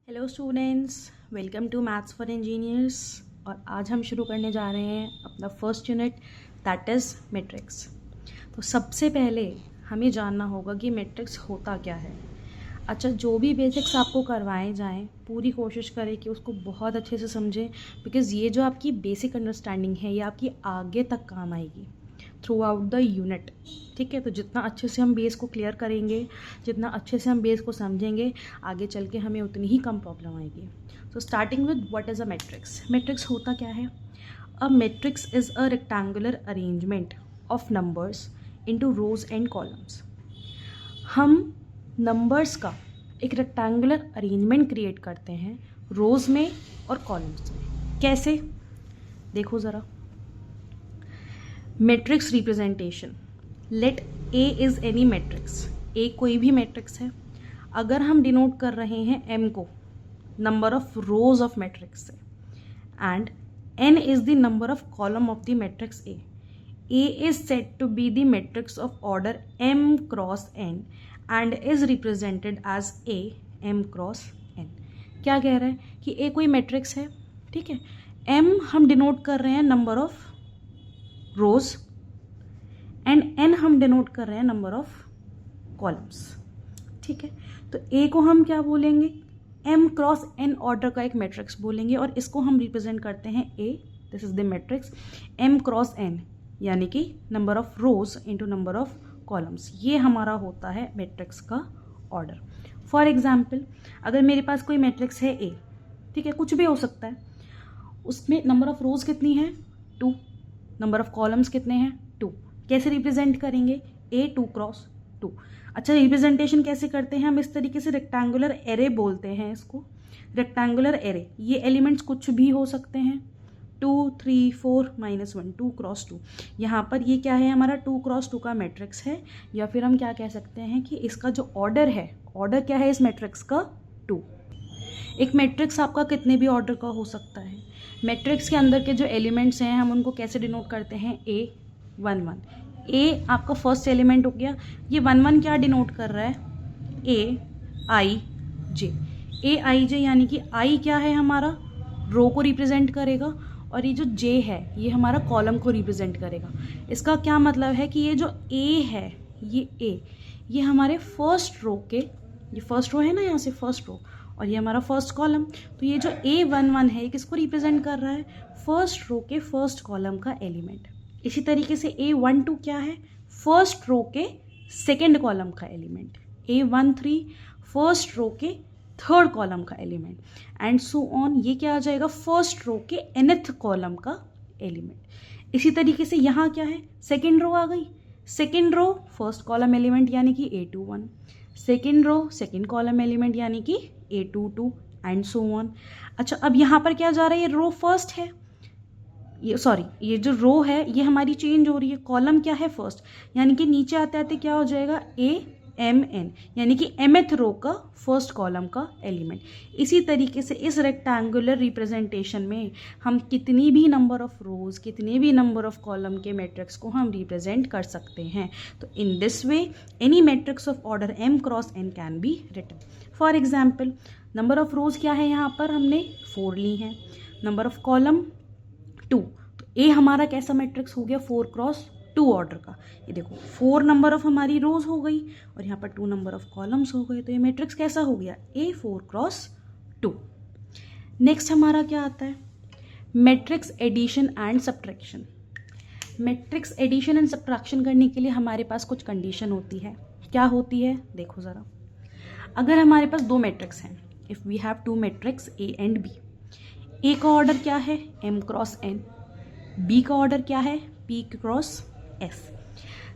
Hello students, welcome to maths for engineers. और आज हम शुरू करने जा रहे हैं अपना first unit, that is matrix. तो सबसे पहले हमें जानना होगा कि मैट्रिक्स होता क्या है। अच्छा, जो भी बेसिक्स आपको करवाए जाएं, पूरी कोशिश करें कि उसको बहुत अच्छे से समझें, बिकॉज़ ये जो आपकी बेसिक अंडरस्टैंडिंग है ये आपकी आगे तक काम आएगी थ्रू आउट द यूनिट। ठीक है, तो जितना अच्छे से हम बेस को क्लियर करेंगे, जितना अच्छे से हम बेस को समझेंगे, आगे चल के हमें उतनी ही कम प्रॉब्लम आएगी। So starting with what is a matrix. Matrix होता क्या है? A matrix is a rectangular arrangement of numbers into rose and columns. हम नंबर्स का एक रेक्टेंगुलर अरेंजमेंट क्रिएट करते हैं रोज़ में और कॉलम्स में। कैसे? देखो ज़रा। Matrix representation, let A is any matrix. A कोई भी मैट्रिक्स है। अगर हम डिनोट कर रहे हैं एम को number of rows of matrix से, and n is the number of column of the matrix A is said to be the matrix of order m cross n and is represented as A m cross n. क्या कह रहा है कि ए कोई matrix है, ठीक है। M हम डिनोट कर रहे हैं number of rows and n हम डिनोट कर रहे हैं नंबर ऑफ कॉलम्स, ठीक है। तो ए को हम क्या बोलेंगे? एम क्रॉस एन ऑर्डर का एक मैट्रिक्स बोलेंगे, और इसको हम रिप्रेजेंट करते हैं A, this is the matrix m cross n, यानी कि number of rows into number of columns. ये हमारा होता है मैट्रिक्स का ऑर्डर। फॉर एग्जाम्पल, अगर मेरे पास कोई मैट्रिक्स है ए, ठीक है, कुछ भी हो सकता है, उसमें नंबर ऑफ रोज कितनी है? 2। नंबर ऑफ कॉलम्स कितने हैं? 2। कैसे रिप्रेजेंट करेंगे? ए 2 क्रॉस 2। अच्छा, रिप्रेजेंटेशन कैसे करते हैं हम? इस तरीके से रेक्टेंगुलर एरे बोलते हैं इसको। रेक्टेंगुलर एरे, ये एलिमेंट्स कुछ भी हो सकते हैं। 2 3 4 -1 2 क्रॉस 2। यहाँ पर ये क्या है? हमारा 2 क्रॉस 2 का मैट्रिक्स है, या फिर हम क्या कह सकते हैं कि इसका जो ऑर्डर है, ऑर्डर क्या है इस मैट्रिक्स का? 2। एक मैट्रिक्स आपका कितने भी ऑर्डर का हो सकता है। मैट्रिक्स के अंदर के जो एलिमेंट्स हैं हम उनको कैसे डिनोट करते हैं? ए 1 1। ए आपका फर्स्ट एलिमेंट हो गया। ये 1 1 क्या डिनोट कर रहा है? ए आई जे। ए आई जे यानी कि आई क्या है? हमारा रो को रिप्रेजेंट करेगा, और ये जो जे है ये हमारा कॉलम को रिप्रेजेंट करेगा। इसका क्या मतलब है कि ये जो ए है, ये ए, ये हमारे फर्स्ट रो के, ये फर्स्ट रो है ना, यहाँ से फर्स्ट रो, और ये हमारा फर्स्ट कॉलम। तो ये जो A11 है किसको रिप्रेजेंट कर रहा है? फर्स्ट रो के फर्स्ट कॉलम का एलिमेंट। इसी तरीके से A12 क्या है? फर्स्ट रो के सेकेंड कॉलम का एलिमेंट। A13 फर्स्ट रो के थर्ड कॉलम का एलिमेंट, एंड सो ऑन। ये क्या आ जाएगा? फर्स्ट रो के nth कॉलम का एलिमेंट। इसी तरीके से यहाँ क्या है? सेकेंड रो आ गई। Second row first column element यानी कि A21, second row second column element यानी कि A22 एंड सो ऑन। अच्छा, अब यहाँ पर क्या जा रहा है? ये रो फर्स्ट है, ये सॉरी, ये जो रो है ये हमारी चेंज हो रही है। कॉलम क्या है? फर्स्ट, यानी कि नीचे आते आते क्या हो जाएगा? AMN, यानी कि mth रो का फर्स्ट कॉलम का एलिमेंट। इसी तरीके से इस रेक्टेंगुलर रिप्रेजेंटेशन में हम कितनी भी नंबर ऑफ रोज, कितने भी नंबर ऑफ कॉलम के मैट्रिक्स को हम रिप्रेजेंट कर सकते हैं। तो in this way any matrix of order m cross n can be written. For example, number of rows क्या है? यहाँ पर हमने 4 ली हैं। Number of column 2। तो ए हमारा कैसा मैट्रिक्स हो गया? 4 क्रॉस 2 ऑर्डर का। ये देखो 4 नंबर ऑफ हमारी रोज हो गई, और यहाँ पर 2 नंबर ऑफ कॉलम्स हो गए। तो ये मैट्रिक्स कैसा हो गया? A 4 cross 2। नेक्स्ट हमारा क्या आता है? Matrix addition and subtraction. Matrix addition and subtraction करने के लिए हमारे पास कुछ कंडीशन होती है। क्या होती है? देखो ज़रा। अगर हमारे पास 2 मैट्रिक्स हैं, if we have 2 matrix A and B, A का ऑर्डर क्या है? M cross N। बी का ऑर्डर क्या है? P cross S।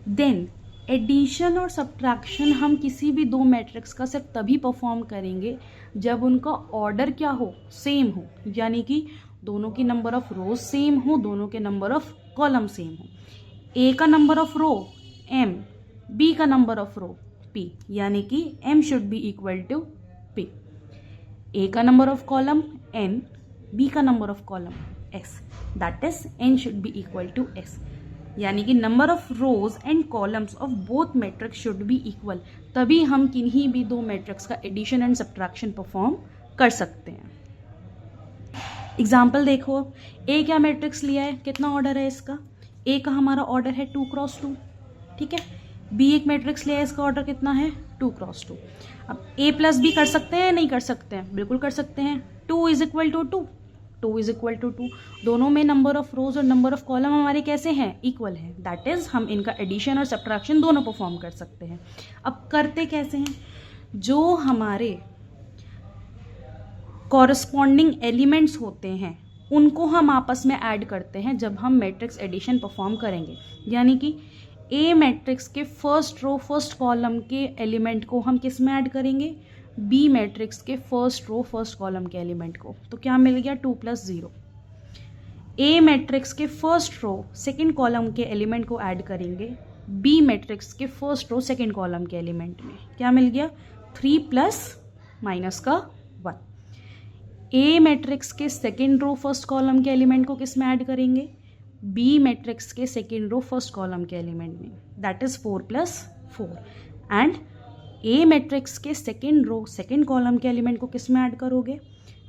Then addition और सब्ट्रैक्शन हम किसी भी 2 मैट्रिक्स का सिर्फ तभी परफॉर्म करेंगे जब उनका ऑर्डर क्या हो? सेम हो, यानी कि दोनों की नंबर ऑफ रोज सेम हो, दोनों के नंबर ऑफ कॉलम सेम हो। ए का number of row M, B का नंबर ऑफ रो P, यानी कि M should be equal to P। A का number of column N, B का number of column S, that is N should be equal to S, यानी कि number of rows and columns of both matrix should be equal. तभी हम किन्हीं भी 2 matrix का addition and subtraction perform कर सकते हैं। एग्जाम्पल देखो, ए क्या मैट्रिक्स लिया है, कितना ऑर्डर है इसका, ए का हमारा ऑर्डर है 2x2, ठीक है। बी एक मैट्रिक्स लिया है, इसका ऑर्डर कितना है 2x2। अब ए प्लस बी कर सकते हैं, नहीं कर सकते हैं, बिल्कुल कर सकते हैं। 2 is equal to 2, 2 is equal to 2, दोनों में नंबर ऑफ रोज और नंबर ऑफ कॉलम हमारे कैसे हैं, इक्वल है। दैट इज हम इनका एडिशन और सब्ट्रैक्शन दोनों परफॉर्म कर सकते हैं। अब करते कैसे हैं, जो हमारे कॉरस्पॉन्डिंग एलिमेंट्स होते हैं उनको हम आपस में ऐड करते हैं जब हम मैट्रिक्स एडिशन परफॉर्म करेंगे। यानी कि ए मैट्रिक्स के फर्स्ट रो फर्स्ट कॉलम के एलिमेंट को हम किस में ऐड करेंगे, बी मैट्रिक्स के फर्स्ट रो फर्स्ट कॉलम के एलिमेंट को। तो क्या मिल गया 2 + 0। ए मैट्रिक्स के फर्स्ट रो सेकेंड कॉलम के एलिमेंट को ऐड करेंगे बी मैट्रिक्स के फर्स्ट रो सेकेंड कॉलम के एलिमेंट में, क्या मिल गया 3 + -1। ए मैट्रिक्स के सेकेंड रो फर्स्ट कॉलम के एलिमेंट को किस में ऐड करेंगे, बी मैट्रिक्स के सेकेंड रो फर्स्ट कॉलम के एलिमेंट में, that is 4 + 4। And A matrix के सेकेंड रो सेकेंड कॉलम के एलिमेंट को किस में ऐड करोगे,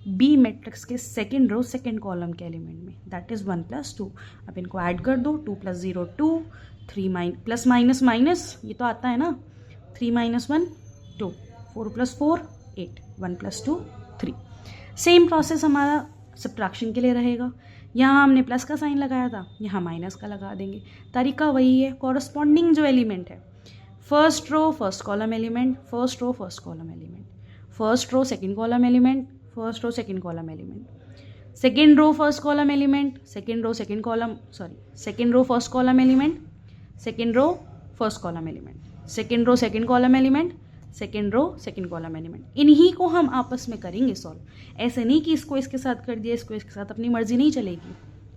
बी मैट्रिक्स के सेकेंड रो सेकेंड कॉलम के एलिमेंट में, दैट इज 1 + 2। अब इनको ऐड कर दो, 2 + 0 2, 3 प्लस माइनस माइनस ये तो आता है ना, 3 - 1 2, 4 + 4 8, 1 + 2 3। सेम प्रोसेस हमारा सब्ट्रैक्शन के लिए रहेगा। यहाँ हमने प्लस का साइन लगाया था, यहाँ माइनस का लगा देंगे। तरीका वही है, कॉरस्पॉन्डिंग जो एलिमेंट है, first row first column element, first row first column element, first row second column element, first row second column element, second row first column element, second row second column second row first column element, second row first column element, second row second column element, second row second column element. इन्हीं को हम आपस में करेंगे solve. ऐसे नहीं कि इसको इसके साथ कर दिया, इसको इसके साथ, अपनी मर्जी नहीं चलेगी,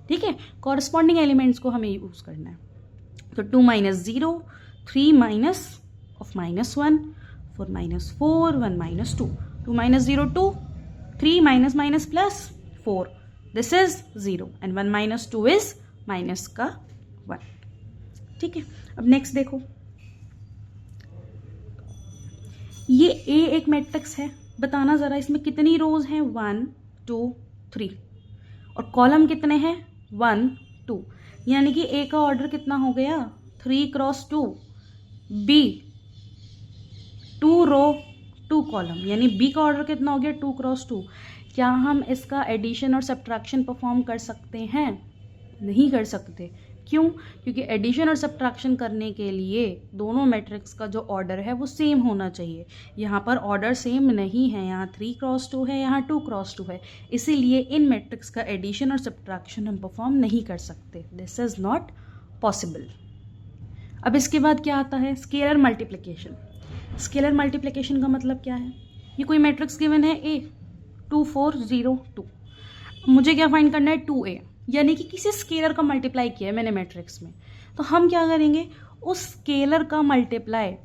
ठीक है। कॉरस्पॉन्डिंग एलिमेंट्स को हमें यूज करना है। तो 2 - 0 3 - -1 4 - 4 1 - 2, 2 - 0 2, 3 - +4, दिस इज 0 एंड 1 - 2 इज -1, ठीक है। अब नेक्स्ट देखो, ये ए एक मैट्रिक्स है, बताना ज़रा इसमें कितनी रोज हैं, 1 2 3, और कॉलम कितने हैं 1 2, यानी कि ए का ऑर्डर कितना हो गया 3 × 2, बी 2 रो 2 कॉलम, यानी बी का ऑर्डर कितना हो गया 2 × 2। क्या हम इसका एडिशन और सब्ट्रैक्शन परफॉर्म कर सकते हैं, नहीं कर सकते। क्यों, क्योंकि एडिशन और सब्ट्रैक्शन करने के लिए दोनों मैट्रिक्स का जो ऑर्डर है वो सेम होना चाहिए। यहाँ पर ऑर्डर सेम नहीं है, यहाँ 3 × 2 है, यहाँ 2 × 2 है, इसीलिए इन मैट्रिक्स का एडिशन और सब्ट्रैक्शन हम परफॉर्म नहीं कर सकते, दिस इज नॉट पॉसिबल। अब इसके बाद क्या आता है, स्केलर मल्टीप्लिकेशन। स्केलर मल्टीप्लिकेशन का मतलब क्या है, ये कोई मैट्रिक्स गिवन है ए 2 4 0 2, मुझे क्या फाइंड करना है 2a, यानी कि किसी स्केलर का मल्टीप्लाई किया है मैंने मैट्रिक्स में। तो हम क्या करेंगे, उस स्केलर का मल्टीप्लाई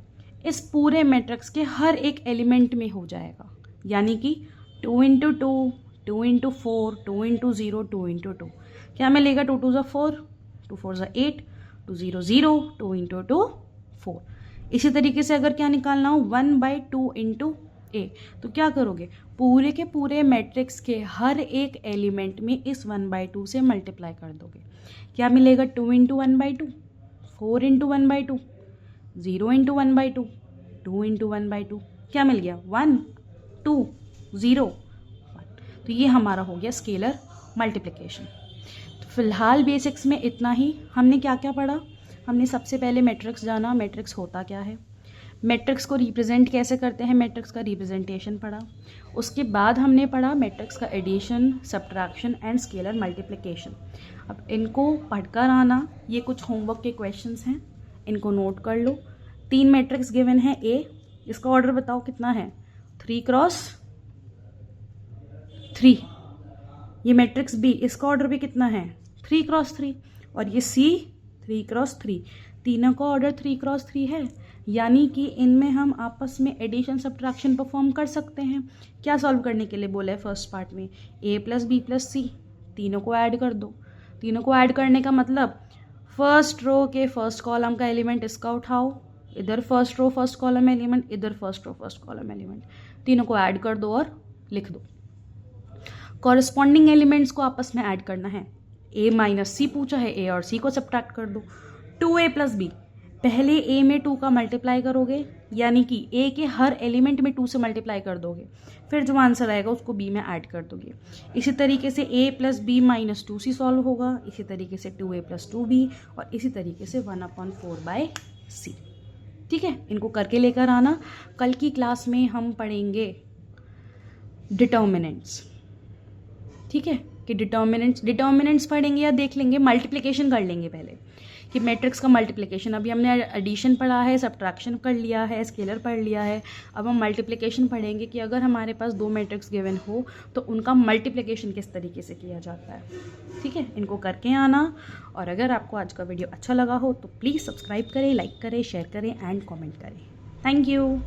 इस पूरे मैट्रिक्स के हर एक एलिमेंट में हो जाएगा, यानी कि 2 × 2 2 × 4 2 × 0 2 × 2, क्या मिलेगा 2 2 4 2 4 8 2 0 0 2 × 2 4। इसी तरीके से अगर क्या निकालना हो 1/2 × a, तो क्या करोगे, पूरे के पूरे मैट्रिक्स के हर एक एलिमेंट में इस 1/2 से मल्टीप्लाई कर दोगे, क्या मिलेगा 2 × 1/2 4 × 1/2 0 × 1/2 2 × 1/2, क्या मिल गया 1 2 0 1। तो ये हमारा हो गया स्केलर मल्टीप्लिकेशन। तो फिलहाल बेसिक्स में इतना ही। हमने क्या क्या पढ़ा, हमने सबसे पहले मैट्रिक्स जाना, मैट्रिक्स होता क्या है, मैट्रिक्स को रिप्रेजेंट कैसे करते हैं, मैट्रिक्स का रिप्रेजेंटेशन पढ़ा। उसके बाद हमने पढ़ा मैट्रिक्स का addition, subtraction and scalar multiplication. अब इनको पढ़कर आना, ये कुछ होमवर्क के क्वेश्चंस हैं, इनको नोट कर लो। 3 मैट्रिक्स गिवन है ए, इसका ऑर्डर बताओ कितना है 3 × 3। ये मैट्रिक्स बी, इसका ऑर्डर भी कितना है 3 × 3, और ये सी 3 × 3, तीनों का ऑर्डर 3 × 3 है, यानी कि इनमें हम आपस में एडिशन सब्ट्रैक्शन परफॉर्म कर सकते हैं। क्या सॉल्व करने के लिए बोला है फर्स्ट पार्ट में, a + b + c, तीनों को ऐड कर दो। तीनों को ऐड करने का मतलब फर्स्ट रो के फर्स्ट कॉलम का एलिमेंट इसका उठाओ, इधर first row first column element, इधर first row first column element, तीनों को ऐड कर दो और लिख दो। कॉरस्पॉन्डिंग एलिमेंट्स को आपस में ऐड करना है। a माइनस सी पूछा है, a और c को सब्ट्रैक्ट कर दो। 2a प्लस b, पहले a में 2 का मल्टीप्लाई करोगे, यानी कि a के हर एलिमेंट में 2 से मल्टीप्लाई कर दोगे, फिर जो आंसर आएगा उसको b में ऐड कर दोगे। इसी तरीके से a plus B minus 2c solve होगा, इसी तरीके से 2a प्लस 2b, और इसी तरीके से 1/4/c। ठीक है, इनको करके लेकर आना। कल की क्लास में हम पढ़ेंगे डिटर्मिनेंट्स। ठीक है, कि डिटर्मिनेंट्स पढ़ेंगे या देख लेंगे, मल्टीप्लिकेशन कर लेंगे पहले कि मैट्रिक्स का मल्टीप्लिकेशन। अभी हमने एडिशन पढ़ा है, सब्ट्रैक्शन कर लिया है, स्केलर पढ़ लिया है। अब हम मल्टीप्लिकेशन पढ़ेंगे कि अगर हमारे पास 2 मैट्रिक्स गिवन हो तो उनका मल्टीप्लिकेशन किस तरीके से किया जाता है। ठीक है, इनको करके आना। और अगर आपको आज का वीडियो अच्छा लगा हो तो प्लीज़ सब्सक्राइब करें, लाइक करें, शेयर करें एंड कॉमेंट करें। Thank you.